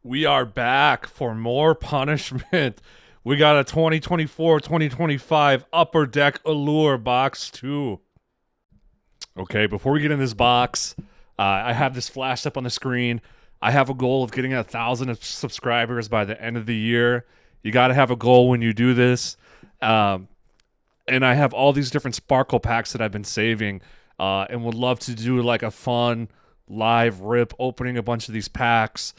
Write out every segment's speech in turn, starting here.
We are back for more punishment. We got a 2024-2025 Upper Deck Allure Box 2. Okay, before we get in this box, I have this flashed up on the screen. I have a goal of getting 1,000 subscribers by the end of the year. You got to have a goal when you do this. And I have all these different sparkle packs that I've been saving and would love to do like a fun live rip opening a bunch of these packs.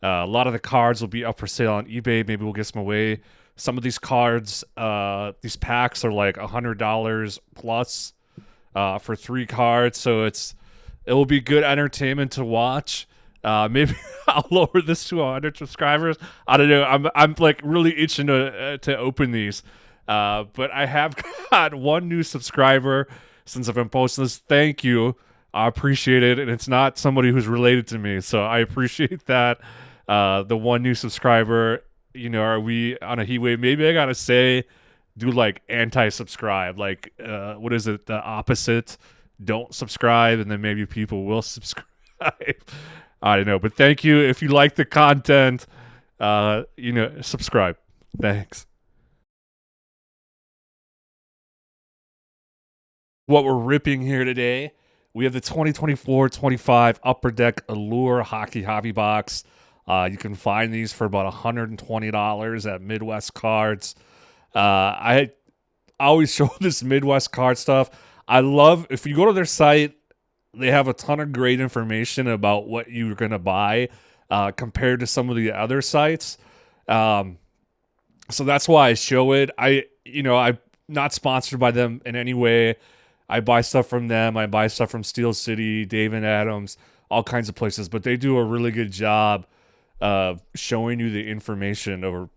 A lot of the cards will be up for sale on eBay. Maybe we'll get some away. Some of these cards, these packs are like $100 plus for 3 cards. So it will be good entertainment to watch. Maybe I'll lower this to 100 subscribers. I don't know. I'm like really itching to open these. But I have got one new subscriber since I've been posting this. Thank you. I appreciate it. And it's not somebody who's related to me. So I appreciate that. The one new subscriber, are we on a heat wave? Maybe I gotta do like anti-subscribe, like what is it? The opposite. Don't subscribe, and then maybe people will subscribe. I don't know, but thank you. If you like the content, subscribe. Thanks. What we're ripping here today, we have the 2024-25 Upper Deck Allure Hockey Hobby Box. You can find these for about $120 at Midwest Cards. I always show this Midwest card stuff. I love, if you go to their site, they have a ton of great information about what you're going to buy compared to some of the other sites. So that's why I show it. I'm not sponsored by them in any way. I buy stuff from them. I buy stuff from Steel City, Dave and Adams, all kinds of places. But they do a really good job of showing you the information or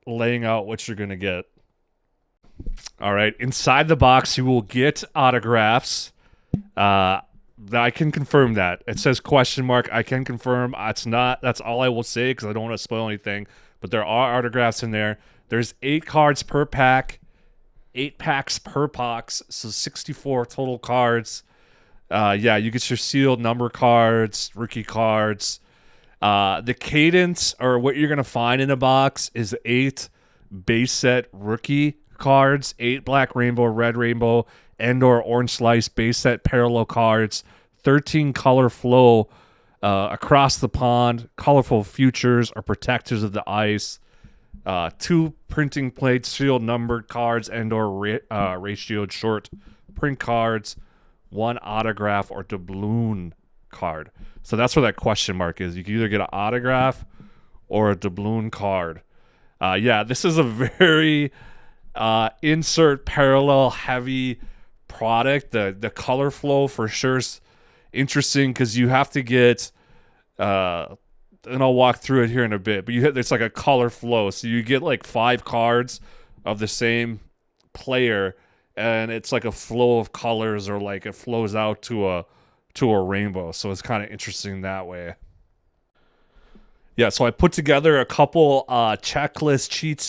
laying out what you're going to get. All right. Inside the box, you will get autographs. I can confirm that. It says question mark. I can confirm. That's all I will say because I don't want to spoil anything. But there are autographs in there. There's 8 cards per pack. 8 packs per box, so 64 total cards. You get your sealed number cards, rookie cards. The cadence, or what you're going to find in a box, is 8 base set rookie cards, 8 black rainbow, red rainbow, and/or orange slice base set parallel cards, 13 color flow across the pond, colorful futures or protectors of the ice. 2 printing plates, sealed numbered cards, and/or ratioed short print cards, 1 autograph or doubloon card. So that's where that question mark is. You can either get an autograph or a doubloon card. This is a very insert parallel heavy product. The color flow for sure is interesting because you have to get and I'll walk through it here in a bit, but it's like a color flow. So you get like 5 cards of the same player, and it's like a flow of colors, or like it flows out to a rainbow. So it's kind of interesting that way. Yeah, so I put together a couple checklist cheat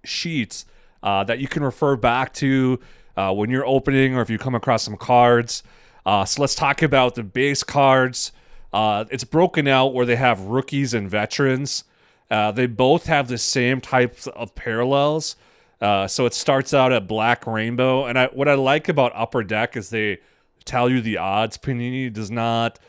sheets that you can refer back to when you're opening or if you come across some cards. So let's talk about the base cards. It's broken out where they have rookies and veterans. They both have the same types of parallels. So it starts out at black rainbow. And what I like about Upper Deck is they tell you the odds. Panini does not.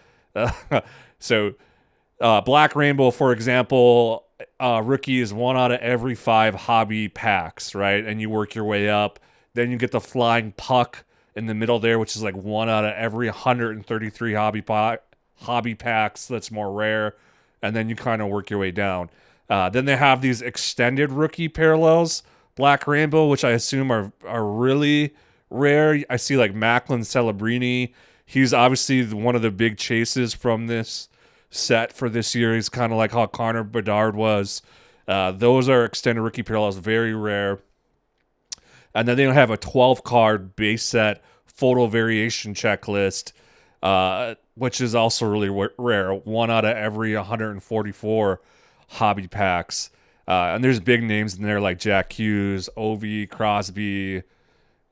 Black rainbow, for example, rookie is 1 out of every 5 hobby packs, right? And you work your way up. Then you get the flying puck in the middle there, which is like 1 out of every 133 hobby packs. That's more rare, and then you kind of work your way down. Then they have these extended rookie parallels, black rainbow, which I assume are really rare. I see like Macklin Celebrini. He's obviously one of the big chases from this set for this year. He's kind of like how Connor Bedard was. Those are extended rookie parallels, very rare. And then they have a 12 card base set photo variation checklist, which is also really rare. 1 out of every 144 hobby packs. And there's big names in there like Jack Hughes, Ovi, Crosby,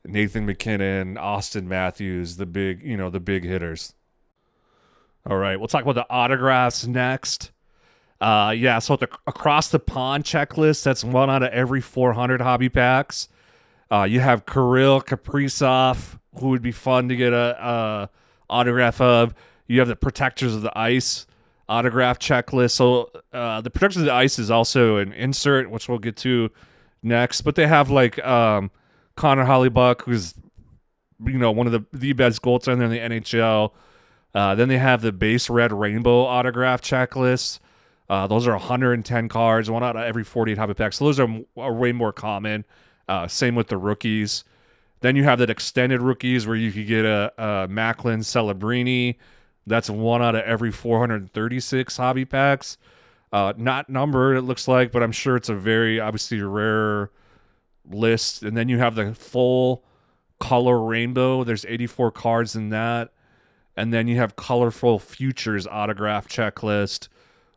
Nathan McKinnon, Austin Matthews, the big hitters. All right, we'll talk about the autographs next. Yeah, so the across the pond checklist, that's 1 out of every 400 hobby packs. You have Kirill Kaprizov, who would be fun to get a autograph of. You have the Protectors of the Ice autograph checklist. So the Protectors of the Ice is also an insert, which we'll get to next. But they have like Connor Hollybuck, who's one of the best goaltender in the NHL. Then they have the base red rainbow autograph checklist. Those are 110 cards, 1 out of every 48 hobby packs. So those are way more common. Same with the rookies. Then you have that extended rookies where you could get a Macklin Celebrini. That's 1 out of every 436 hobby packs. Not numbered, it looks like, but I'm sure it's a very obviously rare list. And then you have the full color rainbow. There's 84 cards in that. And then you have colorful futures autograph checklist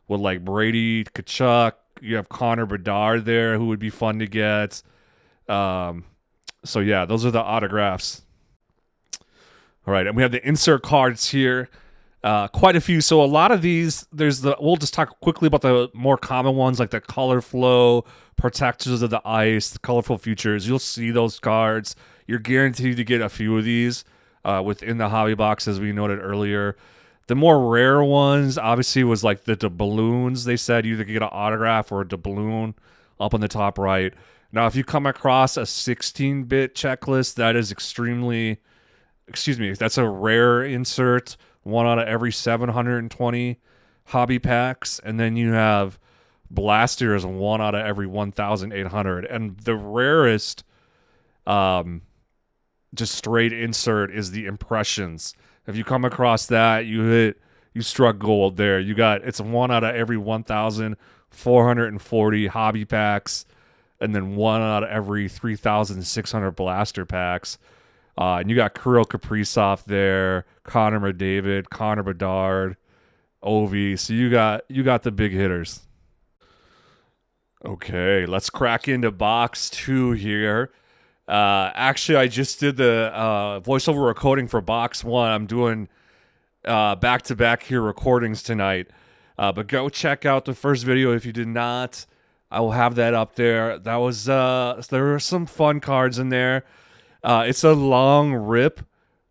with like Brady Tkachuk. You have Connor Bedard there, who would be fun to get. So yeah, those are the autographs. All right, and we have the insert cards here. Quite a few. So a lot of these, we'll just talk quickly about the more common ones, like the Color Flow, Protectors of the Ice, the Colorful Futures. You'll see those cards. You're guaranteed to get a few of these within the hobby box, as we noted earlier. The more rare ones, obviously, was like the doubloons. They said you either get an autograph or a doubloon up on the top right. Now, if you come across a 16-bit checklist, that is that's a rare insert, 1 out of every 720 hobby packs. And then you have Blasters, 1 out of every 1,800. And the rarest just straight insert is the Impressions. If you come across that, you struck gold there. It's 1 out of every 1,440 hobby packs, and then 1 out of every 3,600 blaster packs. And you got Kirill Kaprizov there, Connor McDavid, Connor Bedard, Ovi. So you got the big hitters. Okay, let's crack into box 2 here. Actually, I just did the voiceover recording for box 1. I'm doing back-to-back here recordings tonight. But go check out the first video if you did not. I will have that up there. There were some fun cards in there. It's a long rip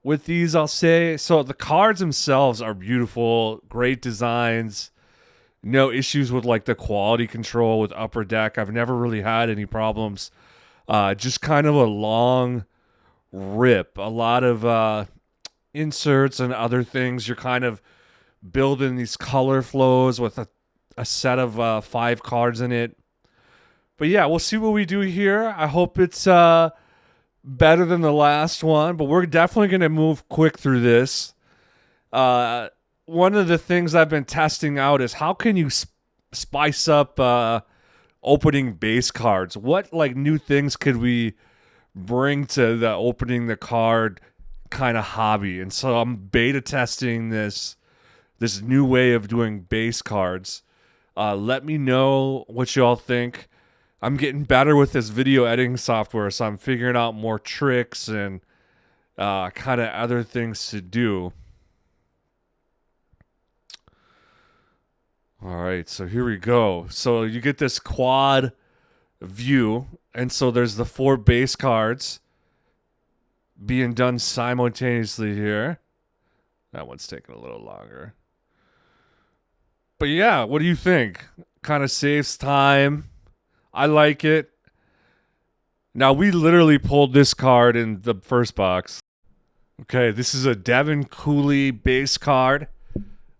with these, I'll say. So the cards themselves are beautiful, great designs. No issues with like the quality control with Upper Deck. I've never really had any problems. Just kind of a long rip. A lot of inserts and other things. You're kind of building these color flows with a set of 5 cards in it. But yeah, we'll see what we do here. I hope it's better than the last one, but we're definitely going to move quick through this. One of the things I've been testing out is how can you spice up opening base cards? What like new things could we bring to the opening the card kind of hobby? And so I'm beta testing this new way of doing base cards. Let me know what y'all think. I'm getting better with this video editing software, so I'm figuring out more tricks and kind of other things to do. All right, so here we go. So you get this quad view, and so there's the 4 base cards being done simultaneously here. That one's taking a little longer. But yeah, what do you think? Kind of saves time. I like it. Now, we literally pulled this card in the first box. Okay, this is a Devin Cooley base card.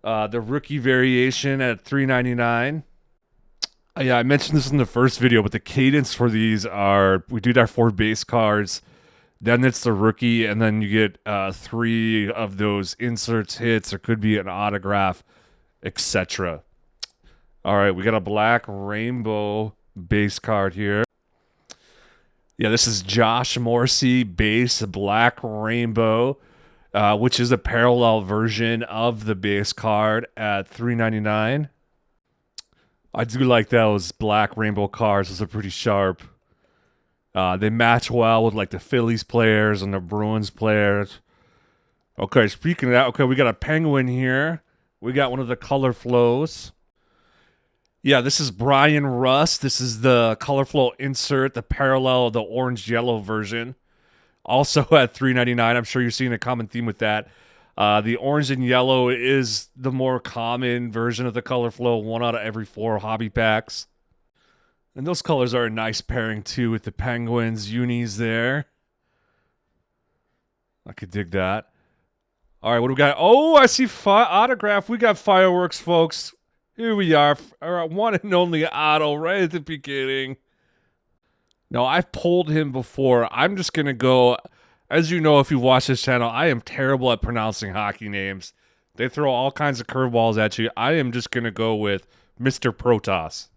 The rookie variation at $3.99. Yeah, I mentioned this in the first video, but the cadence for these are, we do our 4 base cards, then it's the rookie, and then you get 3 of those inserts, hits, or could be an autograph, etc. All right, we got a black rainbow base card here. Yeah, this is Josh Morrissey base black rainbow, which is a parallel version of the base card at $3.99. I do like those black rainbow cards. Those are pretty sharp. They match well with like the Phillies players and the Bruins players. Okay, speaking of that, okay, we got a penguin here. We got one of the color flows. Yeah, this is Brian Rust. This is the color flow insert, the parallel, the orange yellow version. Also at $3.99. I'm sure you're seeing a common theme with that. The orange and yellow is the more common version of the color flow, 1 out of every 4 hobby packs. And those colors are a nice pairing too with the Penguins unis there. I could dig that. All right, what do we got? Oh, I see autograph. We got fireworks, folks. Here we are. Our one and only Otto right at the beginning. Now, I've pulled him before. I'm just going to go. As you know, if you watch this channel, I am terrible at pronouncing hockey names. They throw all kinds of curveballs at you. I am just going to go with Mr. Protas.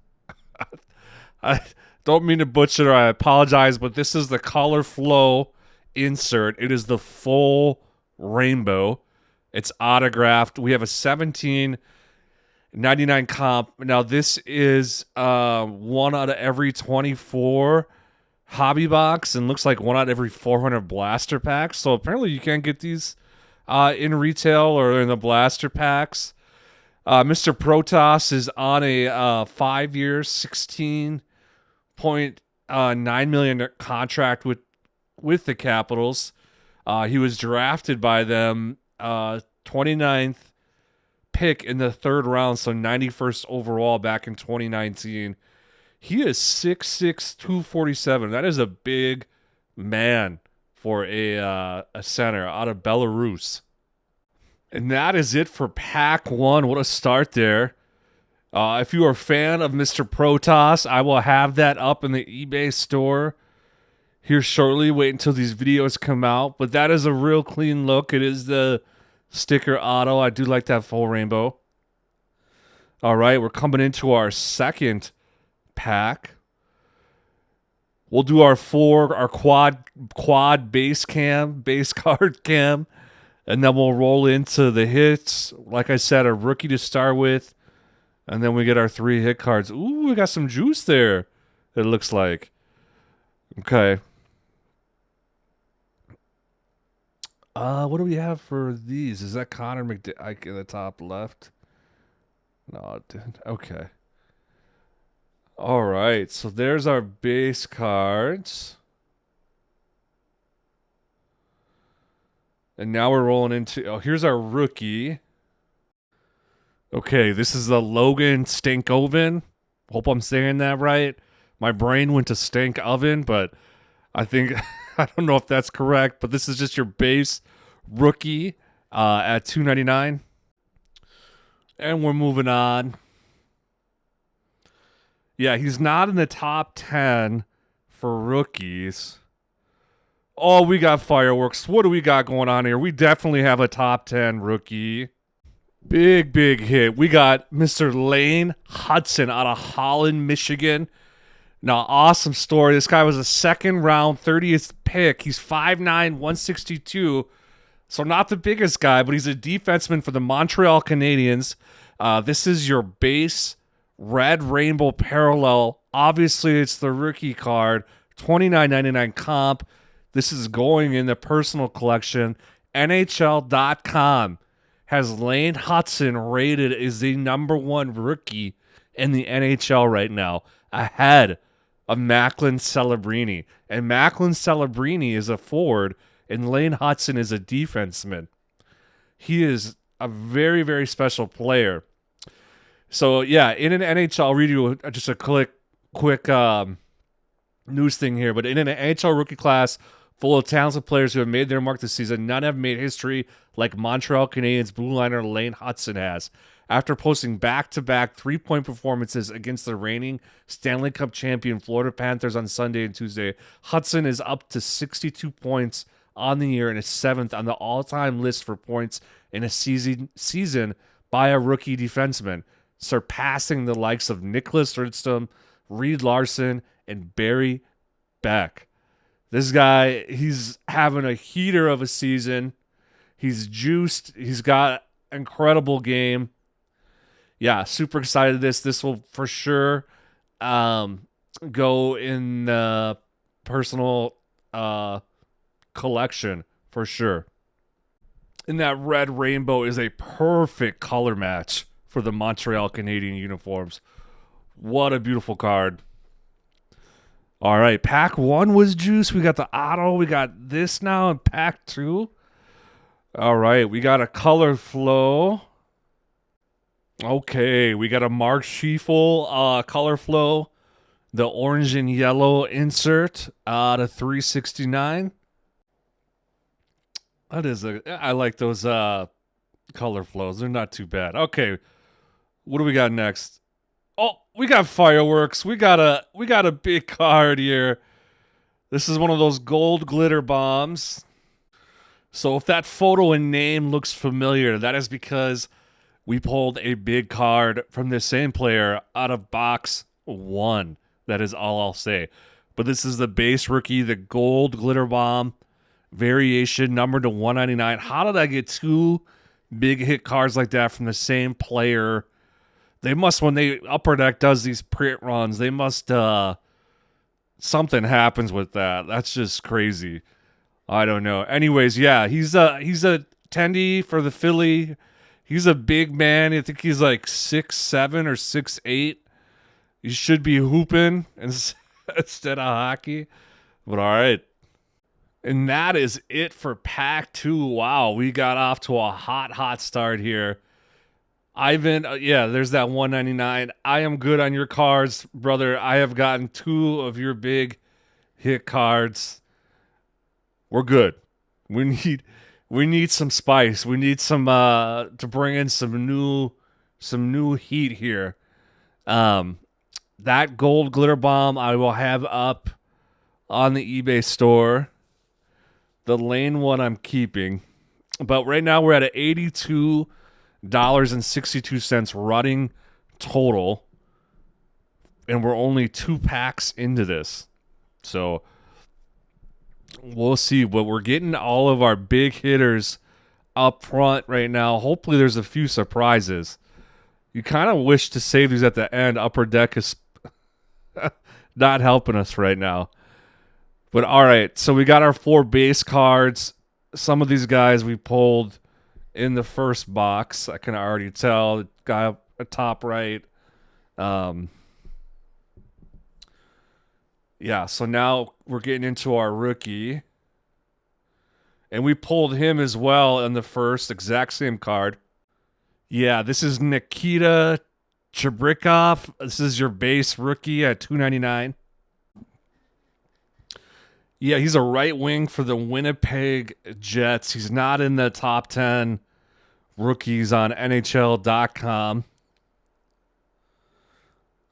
I don't mean to butcher. I apologize, but this is the color flow insert. It is the full rainbow. It's autographed. We have a 17.99 comp. Now, this is 1 out of every 24 hobby box and looks like 1 out of every 400 blaster packs. So apparently you can't get these in retail or in the blaster packs. Mr. Protas is on a 5-year, $16.9 million contract with the Capitals. He was drafted by them 29th pick in the 3rd round, so 91st overall back in 2019. He is 6'6", 247. That is a big man for a center out of Belarus. And that is it for pack 1. What a start there. If you are a fan of Mr. Protas, I will have that up in the eBay store here shortly. Wait until these videos come out. But that is a real clean look. It is the sticker auto. I do like that full rainbow. All right, we're coming into our second pack. We'll do our quad base card cam, and then we'll roll into the hits. Like I said, a rookie to start with, and then we get our 3 hit cards. Ooh, we got some juice there, it looks like. Okay. What do we have for these? Is that Connor McDavid in the top left? No, it didn't. Okay. All right, so there's our base cards. And now we're rolling into... Oh, here's our rookie. Okay, this is the Logan Stankoven. Hope I'm saying that right. My brain went to Stank Oven, but I think... I don't know if that's correct, but this is just your base rookie at $2.99. And we're moving on. Yeah, he's not in the top 10 for rookies. Oh, we got fireworks. What do we got going on here? We definitely have a top 10 rookie. Big hit. We got Mr. Lane Hudson out of Holland, Michigan. Now, awesome story. This guy was a 2nd round, 30th pick. He's 5'9", 162. So not the biggest guy, but he's a defenseman for the Montreal Canadiens. This is your base red rainbow parallel. Obviously, it's the rookie card. $29.99 comp. This is going in the personal collection. NHL.com has Lane Hudson rated as the #1 rookie in the NHL right now, ahead of Macklin Celebrini. And Macklin Celebrini is a forward, and Lane Hudson is a defenseman. He is a very, very special player. So, yeah, in an NHL, I'll read you just a quick news thing here. But in an NHL rookie class full of talented players who have made their mark this season, none have made history like Montreal Canadiens blue liner Lane Hudson has. After posting back-to-back 3-point performances against the reigning Stanley Cup champion Florida Panthers on Sunday and Tuesday, Hudson is up to 62 points on the year and is 7th on the all-time list for points in a season by a rookie defenseman, surpassing the likes of Nicholas Rydstrom, Reed Larson, and Barry Beck. This guy, he's having a heater of a season. He's juiced. He's got incredible game. Yeah, super excited. This will for sure go in the personal collection for sure. And that red rainbow is a perfect color match for the Montreal Canadiens uniforms. What a beautiful card. All right, pack 1 was juice. We got the auto. We got this now in pack 2. All right, we got a color flow. Okay, we got a Mark Schieffel color flow. The orange and yellow insert to 369. I like those color flows. They're not too bad. Okay, what do we got next? Oh, we got fireworks. We got a big card here. This is one of those gold glitter bombs. So if that photo and name looks familiar, that is because we pulled a big card from the same player out of box 1. That is all I'll say. But this is the base rookie, the gold glitter bomb variation, numbered to 199. How did I get 2 big hit cards like that from the same player? They must, when they Upper Deck does these print runs, they must something happens with that. That's just crazy. I don't know. Anyways, yeah, he's a tendy for the Philly. He's a big man. I think he's like 6'7" or 6'8". He should be hooping instead of hockey. But all right. And that is it for pack 2. Wow, we got off to a hot start here. Ivan, yeah, there's that 199. I am good on your cards, brother. I have gotten 2 of your big hit cards. We're good. We need some spice. We need some to bring in some new heat here. That gold glitter bomb I will have up on the eBay store. The lane one I'm keeping. But right now we're at an $82.62 running total. And we're only 2 packs into this. So we'll see. But we're getting all of our big hitters up front right now. Hopefully there's a few surprises. You kind of wish to save these at the end. Upper Deck is not helping us right now. But all right, so we got our 4 base cards. Some of these guys we pulled in the first box. I can already tell. The guy up at top right. Yeah, so now we're getting into our rookie. And we pulled him as well in the first, exact same card. Yeah, this is Nikita Chibrikov. This is your base rookie at $2.99. Yeah, he's a right wing for the Winnipeg Jets. He's not in the top 10 rookies on NHL.com.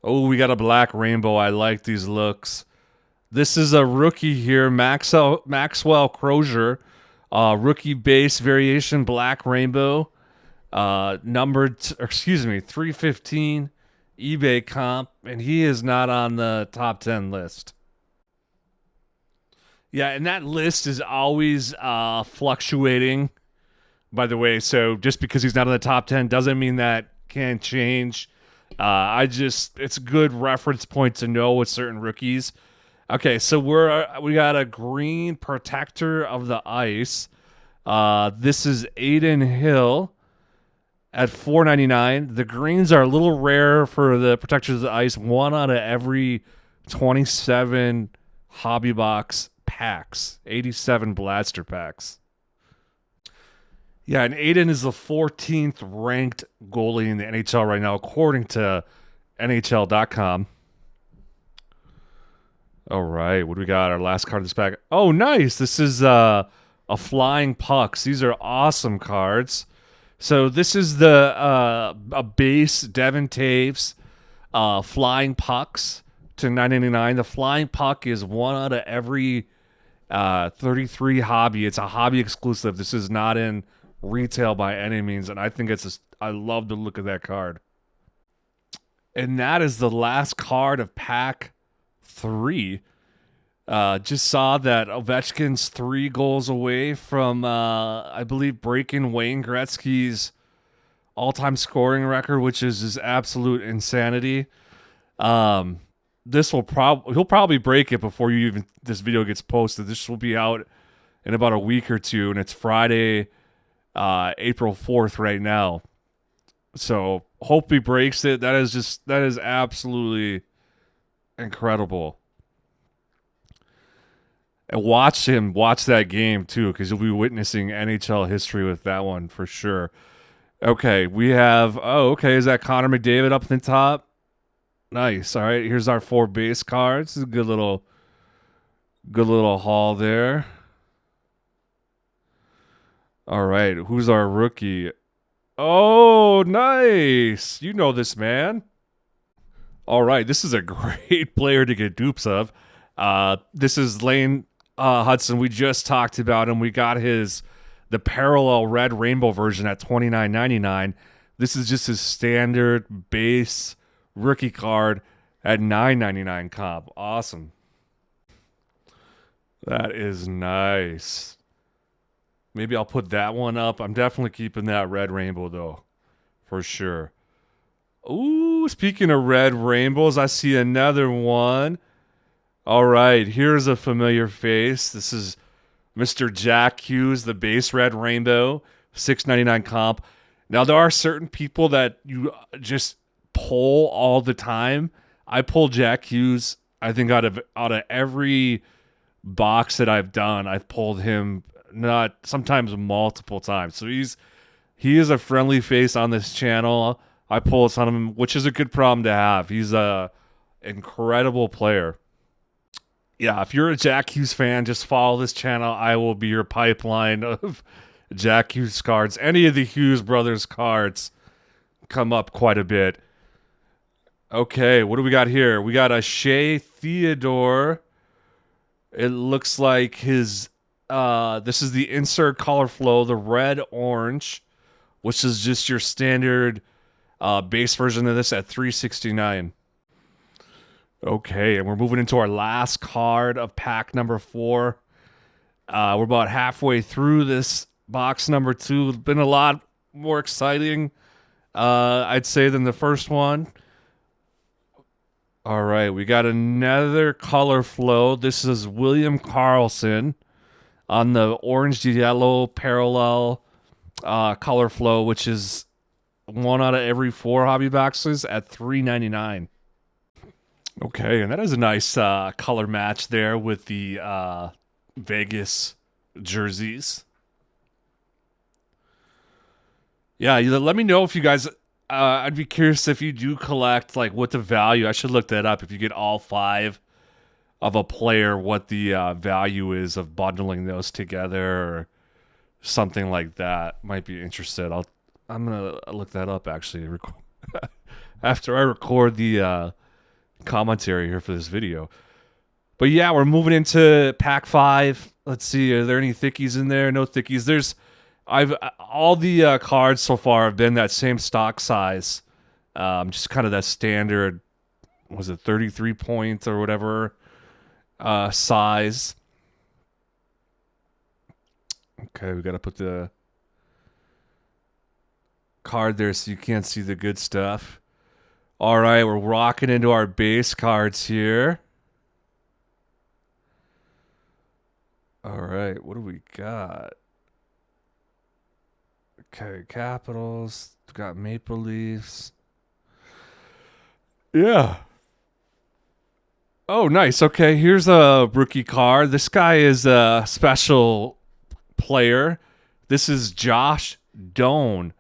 Oh, we got a black rainbow. I like these looks. This is a rookie here, Maxwell Crozier. Rookie base variation, black rainbow. Numbered, 315 eBay comp, and he is not on the top 10 list. Yeah, and that list is always fluctuating, by the way. So just because he's not in the top 10 doesn't mean that can't change. It's a good reference point to know with certain rookies. Okay, so we got a green protector of the ice. This is Aiden Hill at $4.99. The greens are a little rare for the protectors of the ice. 1 out of every 27 hobby box packs, 87 blaster packs. Yeah, and Aiden is the 14th ranked goalie in the NHL right now, according to NHL.com. All right, what do we got? Our last card of this pack. Oh, nice. This is a flying pucks. These are awesome cards. So this is the a base Devin Taves flying pucks to $9.99. The flying puck is 1 out of every 33 hobby. It's a hobby exclusive. This is not in retail by any means, and I think I love the look of that card. And that is the last card of pack 3. Just saw that Ovechkin's 3 goals away from, I believe, breaking Wayne Gretzky's all-time scoring record, which is his absolute insanity. He'll probably break it before this video gets posted. This will be out in about a week or two, and it's Friday, April 4th right now. So hope he breaks it. That is absolutely incredible. And watch that game too, because you'll be witnessing NHL history with that one for sure. Okay, we have. Oh, okay. Is that Connor McDavid up in the top? Nice. All right. Here's our 4 base cards. This is a good little haul there. All right. Who's our rookie? Oh, nice. You know this man. All right. This is a great player to get dupes of. This is Lane Hudson. We just talked about him. We got the parallel red rainbow version at $29.99. This is just his standard base rookie card at $9.99 comp. Awesome. That is nice. Maybe I'll put that one up. I'm definitely keeping that red rainbow though, for sure. Ooh, speaking of red rainbows, I see another one. All right, here's a familiar face. This is Mr. Jack Hughes, the base red rainbow, $6.99 comp. Now there are certain people that you just pull all the time. I pull Jack Hughes. I think out of every box that I've done, I've pulled him not sometimes multiple times. So he is a friendly face on this channel. I pull a ton of him, which is a good problem to have. He's a incredible player. Yeah, if you're a Jack Hughes fan, just follow this channel. I will be your pipeline of Jack Hughes cards. Any of the Hughes brothers cards come up quite a bit. Okay, what do we got here? We got a Shea Theodore. It looks like his this is the insert color flow, the red orange, which is just your standard base version of this at $369. Okay, and we're moving into our last card of pack number 4. We're about halfway through this box number 2. It's been a lot more exciting, I'd say, than the first one. All right, we got another color flow. This is William Karlsson on the orange to yellow parallel color flow, which is 1 out of every 4 hobby boxes at $3.99. Okay, and that is a nice color match there with the Vegas jerseys. Yeah, let me know if you guys. I'd be curious if you do collect, like, what the value. I should look that up. If you get all 5 of a player, what the value is of bundling those together or something like that. Might be interested. I'm gonna look that up actually after I record the commentary here for this video. But yeah, we're moving into pack 5. Let's see, are there any thickies in there? No thickies. All the cards so far have been that same stock size, just kind of that standard, was it 33 point or whatever size. Okay, we got to put the card there so you can't see the good stuff. All right, we're rocking into our base cards here. All right, what do we got? Okay, Capitals. We got Maple Leafs. Yeah. Oh, nice. Okay, here's a rookie card. This guy is a special player. This is Josh Doan.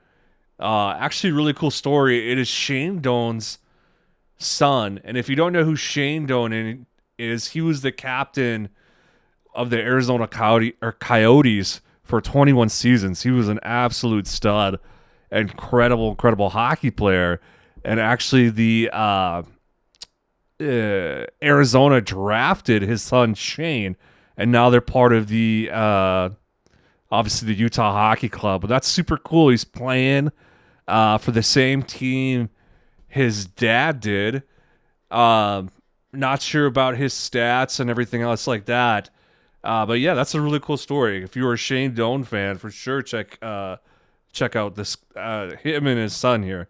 Actually, really cool story. It is Shane Doan's son. And if you don't know who Shane Doan is, he was the captain of the Arizona Coyotes for 21 seasons. He was an absolute stud, incredible hockey player. And actually, the Arizona drafted his son Shane, and now they're part of the obviously the Utah Hockey Club. But that's super cool. He's playing for the same team his dad did. Not sure about his stats and everything else like that. But yeah, that's a really cool story. If you're a Shane Doan fan, for sure check out this him and his son here.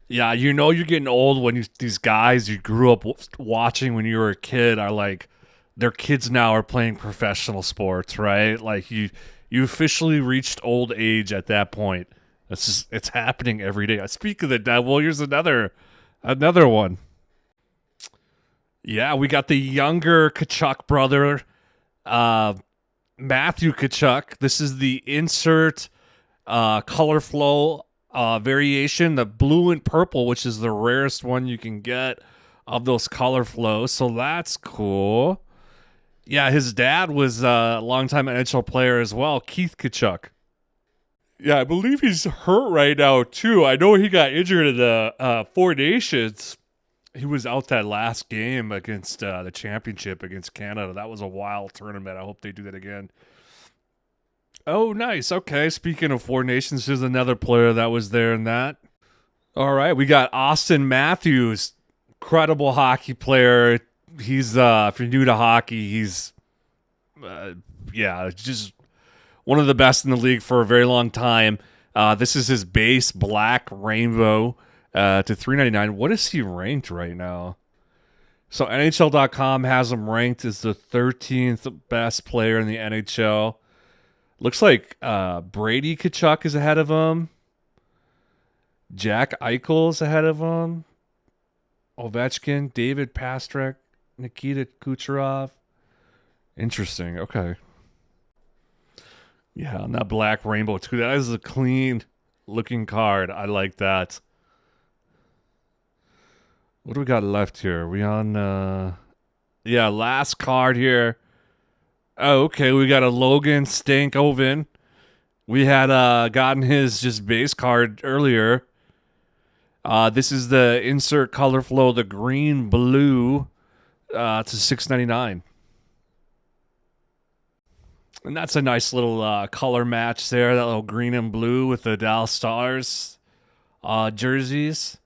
Yeah, you know you're getting old when these guys you grew up watching when you were a kid are like, their kids now are playing professional sports, right? Like you officially reached old age at that point. It's happening every day. Speak of the devil, here's another one. Yeah, we got the younger Kachuk brother, uh, Matthew Kachuk. This is the insert color flow variation, the blue and purple, which is the rarest one you can get of those color flows. So that's cool. Yeah, his dad was a longtime NHL player as well, Keith Kachuk. Yeah, I believe he's hurt right now too. I know he got injured in the Four Nations. He was out that last game against the championship against Canada. That was a wild tournament. I hope they do that again. Oh, nice. Okay. Speaking of Four Nations, there's another player that was there in that. All right. We got Austin Matthews, incredible hockey player. He's, if you're new to hockey, he's, just one of the best in the league for a very long time. This is his base black rainbow to $3.99. What is he ranked right now? So NHL.com has him ranked as the 13th best player in the NHL. Looks like Brady Kachuk is ahead of him. Jack Eichel is ahead of him. Ovechkin, David Pastrnak, Nikita Kucherov. Interesting. Okay. Yeah, on that black rainbow too. That is a clean looking card. I like that. What do we got left here? Are we on last card here. Oh, okay. We got a Logan Stankoven. We had gotten his just base card earlier. This is the insert color flow, the green blue to $6.99. And that's a nice little color match there, that little green and blue with the Dallas Stars jerseys.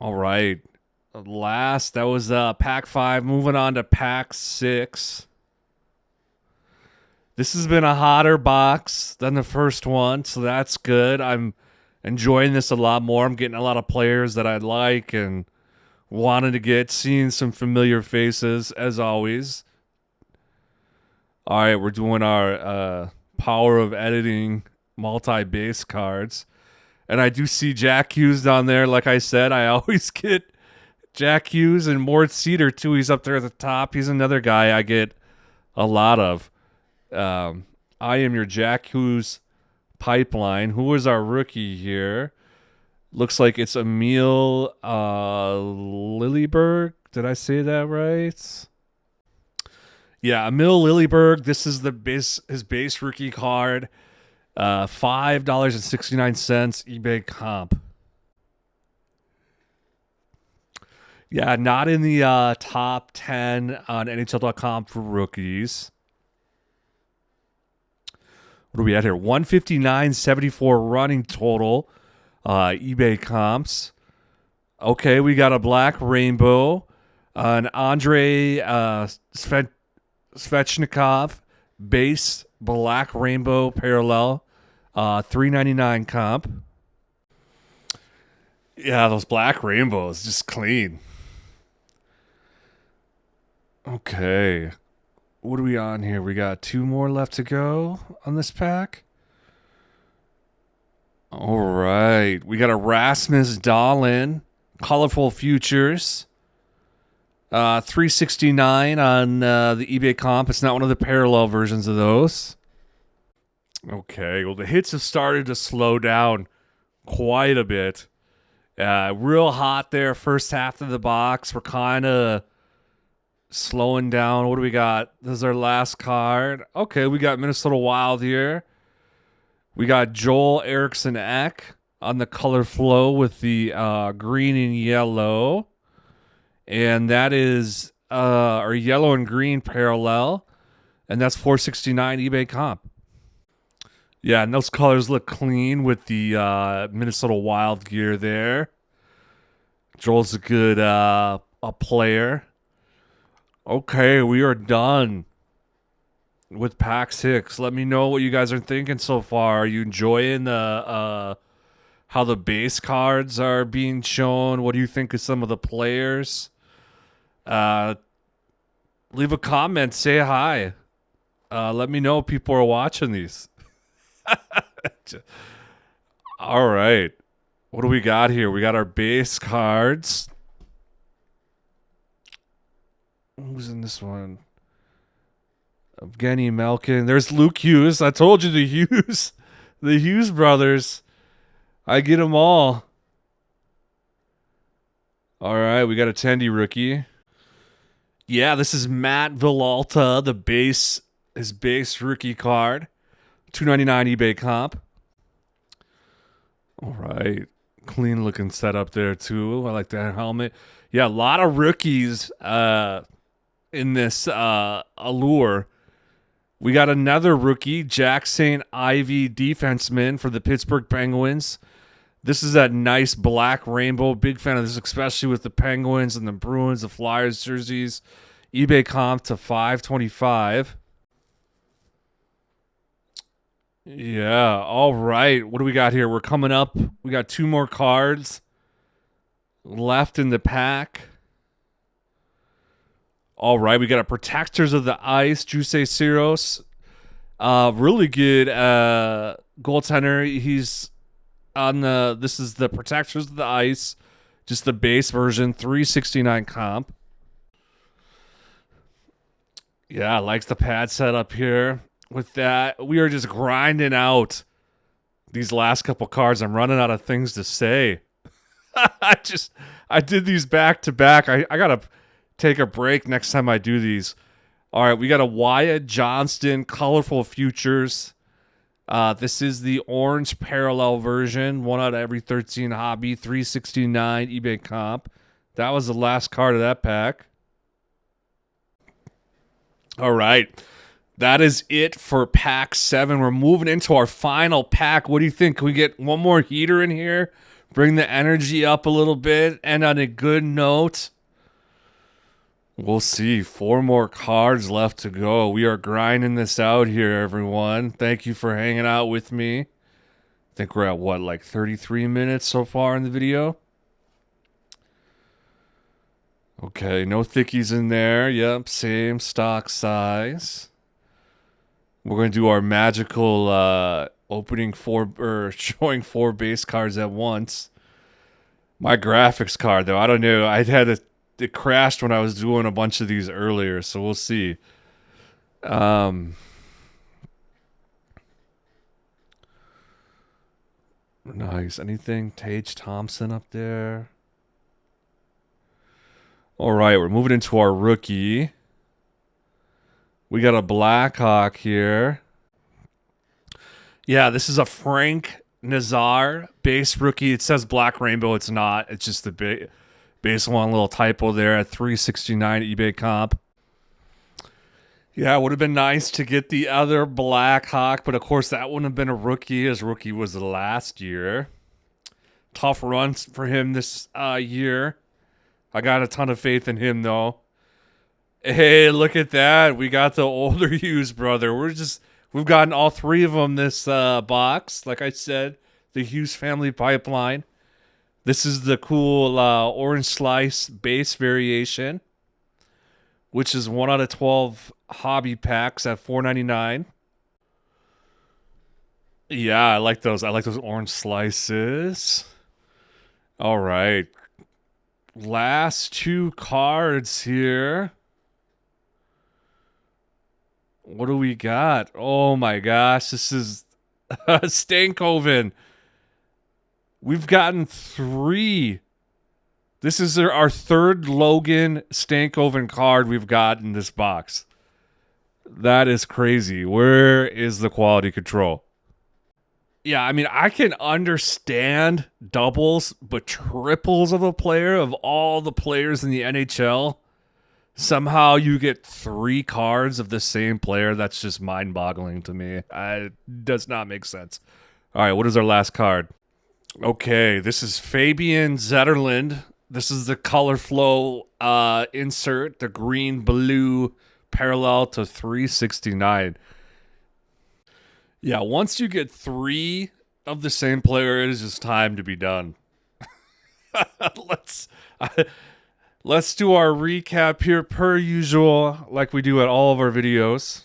All right. Last, that was Pack 5. Moving on to Pack 6. This has been a hotter box than the first one, so that's good. I'm enjoying this a lot more. I'm getting a lot of players that I like and wanted to get, seeing some familiar faces, as always. All right, we're doing our power of editing multi-base cards. And I do see Jack Hughes down there. Like I said, I always get Jack Hughes and Mort Cedar, too. He's up there at the top. He's another guy I get a lot of. I am your Jack Hughes pipeline. Who was our rookie here? Looks like it's Emil Lilleberg. Did I say that right? Yeah, Emil Lilleberg. This is his base rookie card. $5.69 eBay comp. Yeah, not in the top 10 on NHL.com for rookies. What are we at here? 159.74 running total. eBay comps. Okay, we got a black rainbow. An Andrei Svechnikov base black rainbow parallel. $3.99 comp. Yeah, those black rainbows, just clean. Okay. What are we on here? We got 2 more left to go on this pack. All right. We got a Rasmus Dahlin, Colorful Futures. $3.69 on the eBay comp. It's not one of the parallel versions of those. Okay. Well, the hits have started to slow down quite a bit. Real hot there, first half of the box. We're kind of slowing down. What do we got? This is our last card. Okay, we got Minnesota Wild here. We got Joel Eriksson Ek on the color flow with the green and yellow. And that is our yellow and green parallel. And that's $4.69 eBay comp. Yeah, and those colors look clean with the Minnesota Wild gear there. Joel's a good a player. Okay, we are done with Pack 6. Let me know what you guys are thinking so far. Are you enjoying the how the base cards are being shown? What do you think of some of the players? Leave a comment. Say hi. Let me know if people are watching these. All right. What do we got here? We got our base cards. Who's in this one? Evgeny Malkin. There's Luke Hughes. I told you the Hughes. The Hughes brothers. I get them all. All right, we got a Tendy rookie. Yeah, this is Matt Villalta, his base rookie card. $2.99 eBay comp. All right. Clean looking setup there too. I like that helmet. Yeah, a lot of rookies in this Allure. We got another rookie, Jack St. Ivy defenseman for the Pittsburgh Penguins. This is that nice black rainbow. Big fan of this, especially with the Penguins and the Bruins, the Flyers jerseys. eBay comp to $5.25. Yeah, all right. What do we got here? We're coming up. We got 2 more cards left in the pack. All right, we got a Protectors of the Ice, Jusei Siros. Really good goaltender. He's on this is the Protectors of the Ice, just the base version, $3.69 comp. Yeah, likes the pad setup here. With that, we are just grinding out these last couple cards. I'm running out of things to say. I did these back to back. I gotta take a break next time I do these. All right, we got a Wyatt Johnston Colorful Futures. This is the orange parallel version. 1 out of every 13 hobby. $3.69 eBay comp. That was the last card of that pack. All right. That is it for pack 7. We're moving into our final pack. What do you think? Can we get one more heater in here? Bring the energy up a little bit. End on a good note. We'll see. 4 more cards left to go. We are grinding this out here, everyone. Thank you for hanging out with me. I think we're at, what, like 33 minutes so far in the video? Okay, no thickies in there. Yep, same stock size. We're going to do our magical opening 4 or showing 4 base cards at once. My graphics card, though, I don't know. It crashed when I was doing a bunch of these earlier, so we'll see. Nice. Anything? Tage Thompson up there. All right, we're moving into our rookie. We got a Blackhawk here. Yeah, this is a Frank Nazar base rookie. It says Black Rainbow. It's not. It's just the base one. Little typo there at $3.69 eBay comp. Yeah, it would have been nice to get the other Blackhawk, but of course that wouldn't have been a rookie. His rookie was the last year. Tough runs for him this year. I got a ton of faith in him, though. Hey, look at that. We got the older Hughes brother. We've gotten all 3 of them this box. Like I said, the Hughes family pipeline. This is the cool orange slice base variation, which is 1 out of 12 hobby packs at $4.99. Yeah, I like those. I like those orange slices. All right. Last 2 cards here. What do we got? Oh my gosh, this is Stankoven. We've gotten 3. This is our 3rd Logan Stankoven card we've got in this box. That is crazy. Where is the quality control? Yeah, I mean, I can understand doubles, but triples of a player, of all the players in the NHL, somehow you get 3 cards of the same player. That's just mind-boggling to me. It does not make sense. All right, what is our last card? Okay, this is Fabian Zetterlund. This is the color flow insert, the green-blue parallel to $3.69. Yeah, once you get 3 of the same player, it is just time to be done. Let's do our recap here per usual, like we do at all of our videos.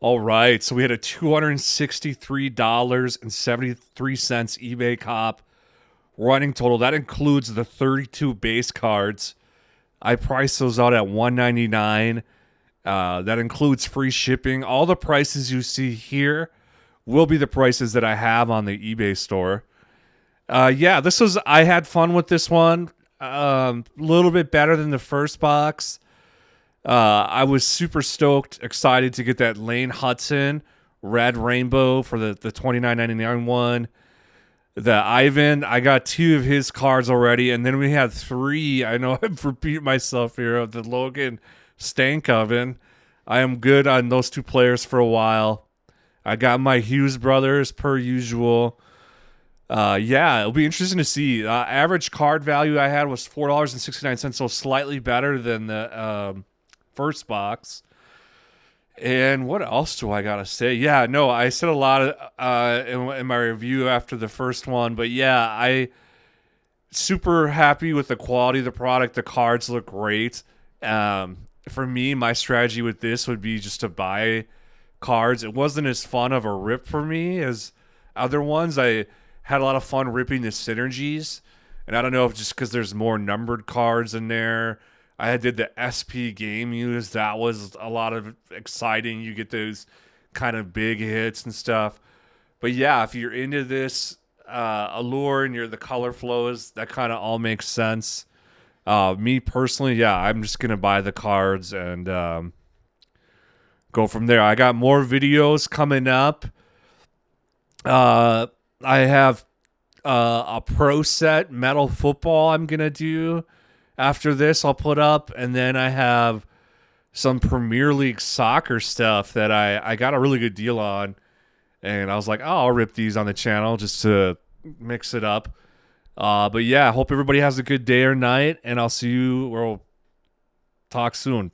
All right, so we had a $263.73 eBay cop running total. That includes the 32 base cards. I priced those out at $199. That includes free shipping. All the prices you see here will be the prices that I have on the eBay store. Yeah, I had fun with this one. A little bit better than the first box. I was super stoked, excited to get that Lane Hudson red rainbow for the $29.99 one. The Ivan, I got 2 of his cards already, and then we had 3. I know I've repeated myself here of the Logan Stankoven. I am good on those 2 players for a while. I got my Hughes brothers per usual. Yeah, it'll be interesting to see. Average card value I had was $4.69, so slightly better than the first box. And what else do I gotta say? Yeah, no, I said a lot in my review after the first one, but yeah, I super happy with the quality of the product. The cards look great. For me, my strategy with this would be just to buy cards. It wasn't as fun of a rip for me as other ones. I had a lot of fun ripping the synergies, and I don't know if just because there's more numbered cards in there. I did the SP game use. That was a lot of exciting. You get those kind of big hits and stuff. But yeah, if you're into this Allure and the color flows, that kind of all makes sense. Me personally, yeah, I'm just gonna buy the cards and go from there. I got more videos coming up. I have a pro set metal football I'm gonna do. After this, I'll put up, and then I have some Premier League soccer stuff that I got a really good deal on, and I was like, oh, I'll rip these on the channel just to mix it up. But yeah, I hope everybody has a good day or night, and I'll see you, or we'll talk soon.